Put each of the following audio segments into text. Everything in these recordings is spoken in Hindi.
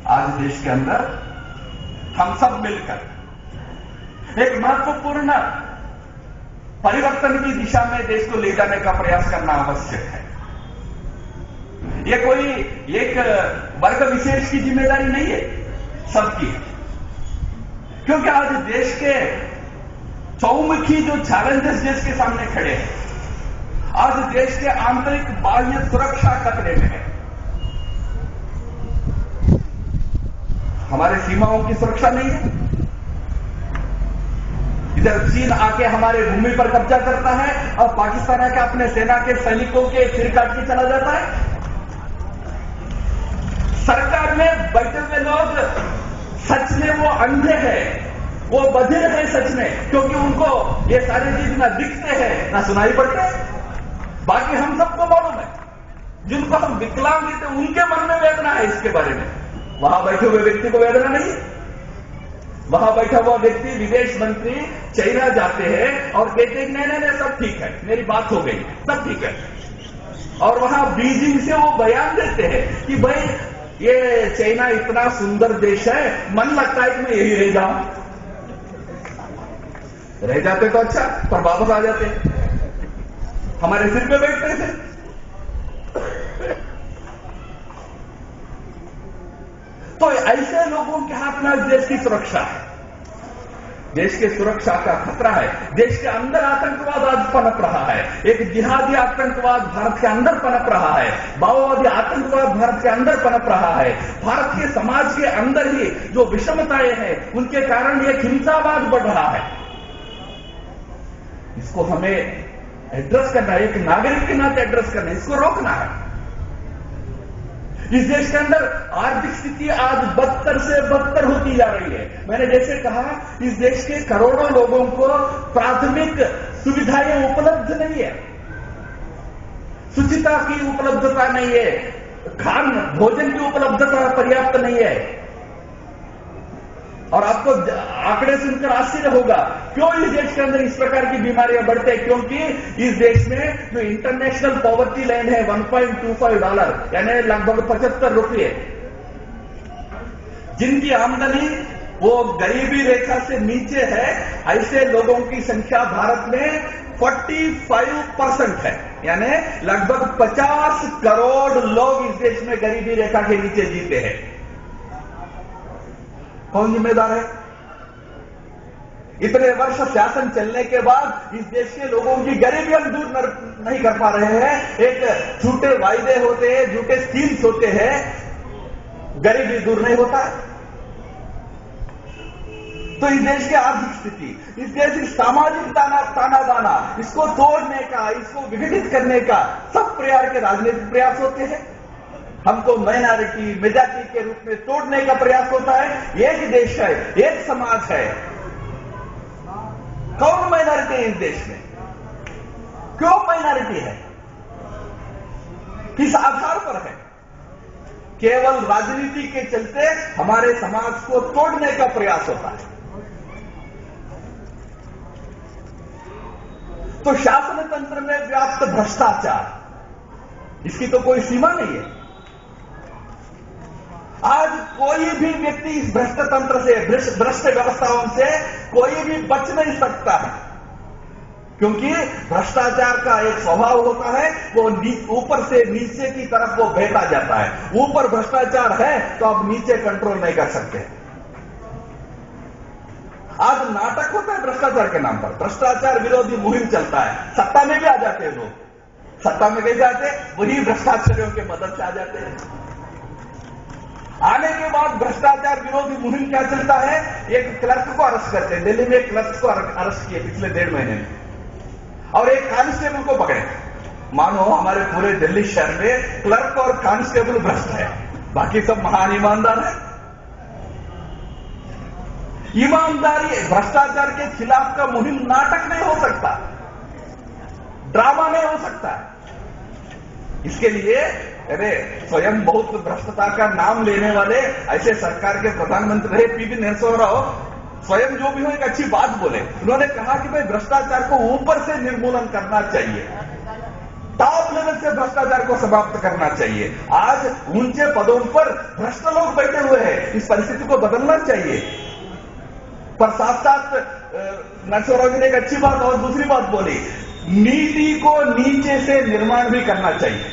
आज देश के अंदर हम सब मिलकर एक महत्वपूर्ण परिवर्तन की दिशा में देश को ले जाने का प्रयास करना आवश्यक है। यह कोई एक वर्ग विशेष की जिम्मेदारी नहीं है, सबकी है। क्योंकि आज देश के चौमुखी जो चैलेंजेस देश के सामने खड़े हैं, आज देश के आंतरिक बाह्य सुरक्षा खतरे में है। हमारे सीमाओं की सुरक्षा नहीं है। इधर चीन आके हमारे भूमि पर कब्जा करता है और पाकिस्तान आके अपने सेना के सैनिकों के सिर काट के चला जाता है। सरकार में बैठे हुए लोग सच में वो अंधे हैं, वो बधिर हैं सच में, क्योंकि उनको ये सारी चीज ना दिखते हैं ना सुनाई पड़ते हैं। बाकी हम सबको मालूम है, जिनको हम विकलांग देते उनके मन में वेदना है इसके बारे में। वहां बैठे हुए व्यक्ति को वेदना नहीं है। वहां बैठा हुआ व्यक्ति विदेश मंत्री चाइना जाते हैं और कहते हैं नहीं नहीं सब ठीक है, मेरी बात हो गई, सब ठीक है। और वहां बीजिंग से वो बयान देते हैं कि भाई ये चाइना इतना सुंदर देश है, मन लगता है कि मैं यही रह जाऊं। रह जाते तो अच्छा, पर वापस आ जाते, हमारे सिर पे बैठते थे। तो ऐसे लोगों के हाथ में देश की सुरक्षा है, देश के सुरक्षा का खतरा है। देश के अंदर आतंकवाद आज पनप रहा है, एक जिहादी आतंकवाद भारत के अंदर पनप रहा है, माओवादी आतंकवाद भारत के अंदर पनप रहा है। भारत के समाज के अंदर ही जो विषमताएं हैं उनके कारण एक हिंसावाद बढ़ रहा है। इसको हमें एड्रेस करना है, एक नागरिक के नाते एड्रेस करना है, इसको रोकना है। इस देश के अंदर आर्थिक स्थिति आज बदतर से बदतर होती जा रही है। मैंने जैसे कहा, इस देश के करोड़ों लोगों को प्राथमिक सुविधाएं उपलब्ध नहीं है, शुचिता की उपलब्धता नहीं है, भोजन की उपलब्धता पर्याप्त नहीं है। और आपको आंकड़े सुनकर आश्चर्य होगा क्यों इस देश के अंदर इस प्रकार की बीमारियां बढ़ते हैं। क्योंकि इस देश में जो इंटरनेशनल पॉवर्टी लाइन है $1.25 यानी लगभग 75 रुपये, जिनकी आमदनी वो गरीबी रेखा से नीचे है, ऐसे लोगों की संख्या भारत में 45% है। यानी लगभग 50 करोड़ लोग इस देश में गरीबी रेखा के नीचे जीते हैं। कौन जिम्मेदार है? इतने वर्ष शासन चलने के बाद इस देश के लोगों की गरीबी हम दूर नहीं कर पा रहे हैं। एक झूठे वायदे होते हैं, झूठे स्कीम्स होते हैं, गरीबी दूर नहीं होता। तो इस देश की आर्थिक स्थिति, इस देश की सामाजिक ताना बाना, इसको तोड़ने का, इसको विघटित करने का सब प्रकार के राजनीतिक प्रयास होते हैं। हमको माइनॉरिटी मेजॉरिटी के रूप में तोड़ने का प्रयास होता है। एक देश है, एक समाज है। कौन माइनॉरिटी है इस देश में? क्यों माइनॉरिटी है? किस आधार पर है? केवल राजनीति के चलते हमारे समाज को तोड़ने का प्रयास होता है। तो शासन तंत्र में व्याप्त भ्रष्टाचार, इसकी तो कोई सीमा नहीं है। आज कोई भी व्यक्ति इस भ्रष्ट तंत्र से, भ्रष्ट व्यवस्थाओं से कोई भी बच नहीं सकता है, क्योंकि भ्रष्टाचार का एक स्वभाव होता है, वो ऊपर से नीचे की तरफ वो बहता जाता है। ऊपर भ्रष्टाचार है तो आप नीचे कंट्रोल नहीं कर सकते। आज नाटक होता है भ्रष्टाचार के नाम पर, भ्रष्टाचार विरोधी मुहिम चलता है, सत्ता में भी आ जाते हैं लोग। सत्ता में कैसे आते? वही भ्रष्टाचारियों के मदद से आ जाते हैं। आने के बाद भ्रष्टाचार विरोधी मुहिम क्या चलता है? एक क्लर्क को अरेस्ट करते हैं। दिल्ली में एक क्लर्क को अरेस्ट किए पिछले 1.5 महीने में, और एक कांस्टेबल को पकड़े। मानो हमारे पूरे दिल्ली शहर में क्लर्क और कांस्टेबल भ्रष्ट है, बाकी सब महान ईमानदार है। ईमानदारी भ्रष्टाचार के खिलाफ का मुहिम नाटक नहीं हो सकता, ड्रामा नहीं हो सकता। इसके लिए अरे स्वयं बहुत भ्रष्टता का नाम लेने वाले ऐसे सरकार के प्रधानमंत्री रहे पीवी नरसिम्हा राव, स्वयं जो भी हो एक अच्छी बात बोले। उन्होंने कहा कि भाई भ्रष्टाचार को ऊपर से निर्मूलन करना चाहिए, टॉप लेवल से भ्रष्टाचार को समाप्त करना चाहिए। आज ऊंचे पदों पर भ्रष्ट लोग बैठे हुए हैं, इस परिस्थिति को बदलना चाहिए। पर साथ साथ नरसिंह ने एक अच्छी बात और दूसरी बात बोली, नीति को नीचे से निर्माण भी करना चाहिए।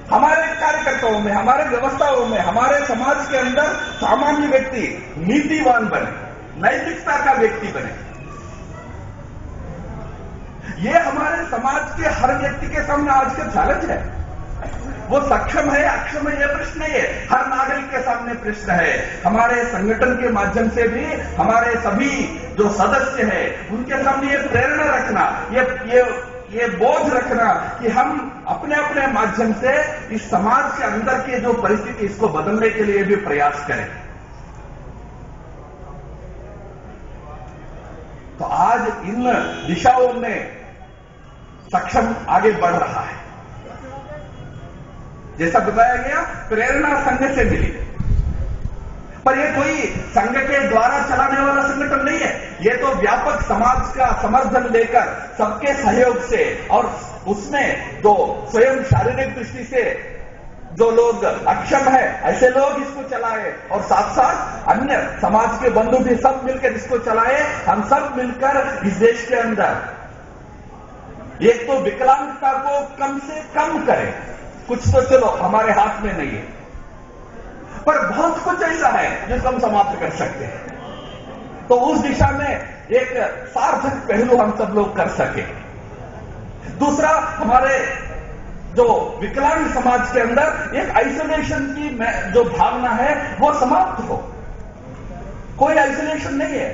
हमारे कार्यकर्ताओं में, हमारे व्यवस्थाओं में, हमारे समाज के अंदर सामान्य व्यक्ति नीतिवान बने, नैतिकता का व्यक्ति बने। ये हमारे समाज के हर व्यक्ति के सामने आज का चैलेंज है। वो सक्षम है अक्षम है, यह प्रश्न नहीं है, हर नागरिक के सामने प्रश्न है। हमारे संगठन के माध्यम से भी हमारे सभी जो सदस्य हैं उनके सामने ये प्रेरणा रखना, ये बोझ रखना कि हम अपने अपने माध्यम से इस समाज के अंदर की जो परिस्थिति इसको बदलने के लिए भी प्रयास करें। तो आज इन दिशाओं में सक्षम आगे बढ़ रहा है। जैसा बताया गया, प्रेरणा संघ से मिली, पर यह कोई संघ के द्वारा चलाने वाला संगठन नहीं है। यह तो व्यापक समाज का समर्थन लेकर सबके सहयोग से, और उसमें जो स्वयं शारीरिक दृष्टि से जो लोग अक्षम है ऐसे लोग इसको चलाए, और साथ साथ अन्य समाज के बंधु भी सब मिलकर इसको चलाए। हम सब मिलकर इस देश के अंदर एक तो विकलांगता को कम से कम करें। कुछ तो चलो हमारे हाथ में नहीं है, पर बहुत कुछ ऐसा है जिसको हम समाप्त कर सकते हैं। तो उस दिशा में एक सार्थक पहलू हम सब लोग कर सके। दूसरा, हमारे जो विकलांग समाज के अंदर एक आइसोलेशन की जो भावना है वो समाप्त हो। कोई आइसोलेशन नहीं है।